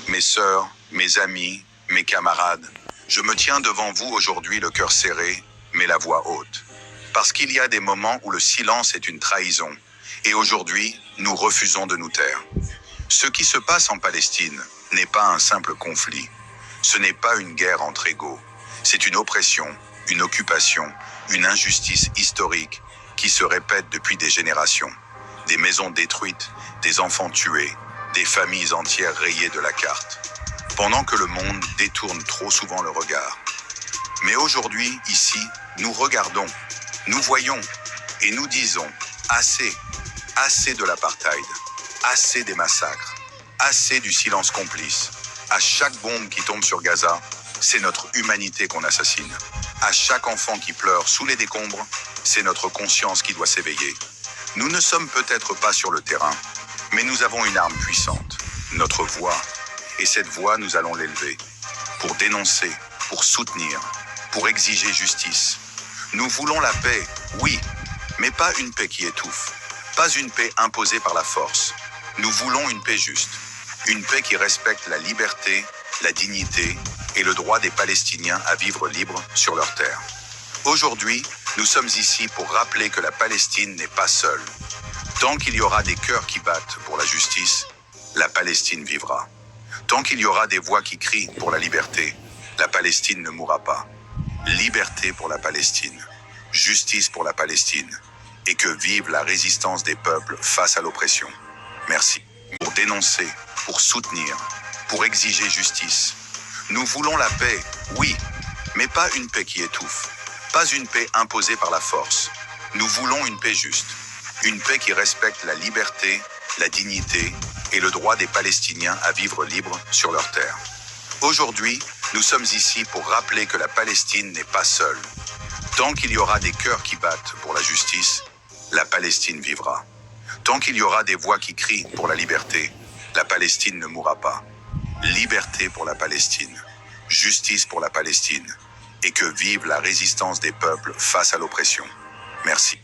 mes sœurs, mes amis, mes camarades, je me tiens devant vous aujourd'hui le cœur serré, mais la voix haute. Parce qu'il y a des moments où le silence est une trahison, et aujourd'hui, nous refusons de nous taire. Ce qui se passe en Palestine n'est pas un simple conflit. Ce n'est pas une guerre entre égaux. C'est une oppression, une occupation, une injustice historique qui se répète depuis des générations. Des maisons détruites, des enfants tués, des familles entières rayées de la carte. Pendant que le monde détourne trop souvent le regard. Mais aujourd'hui, ici, nous regardons, nous voyons et nous disons assez, assez de l'apartheid, assez des massacres, assez du silence complice. À chaque bombe qui tombe sur Gaza, c'est notre humanité qu'on assassine. À chaque enfant qui pleure sous les décombres, c'est notre conscience qui doit s'éveiller. Nous ne sommes peut-être pas sur le terrain, mais nous avons une arme puissante, notre voix. Et cette voix, nous allons l'élever. Pour dénoncer, pour soutenir, pour exiger justice. Nous voulons la paix, oui, mais pas une paix qui étouffe. Pas une paix imposée par la force. Nous voulons une paix juste. Une paix qui respecte la liberté, la dignité et le droit des Palestiniens à vivre libres sur leur terre. Aujourd'hui, nous sommes ici pour rappeler que la Palestine n'est pas seule. Tant qu'il y aura des cœurs qui battent pour la justice, la Palestine vivra. Tant qu'il y aura des voix qui crient pour la liberté, la Palestine ne mourra pas. Liberté pour la Palestine, justice pour la Palestine, et que vive la résistance des peuples face à l'oppression. Merci. Pour dénoncer, pour soutenir, pour exiger justice. Nous voulons la paix, oui, mais pas une paix qui étouffe. Pas une paix imposée par la force. Nous voulons une paix juste. Une paix qui respecte la liberté, la dignité et le droit des Palestiniens à vivre libres sur leur terre. Aujourd'hui, nous sommes ici pour rappeler que la Palestine n'est pas seule. Tant qu'il y aura des cœurs qui battent pour la justice, la Palestine vivra. Tant qu'il y aura des voix qui crient pour la liberté, la Palestine ne mourra pas. Liberté pour la Palestine, justice pour la Palestine, et que vive la résistance des peuples face à l'oppression. Merci.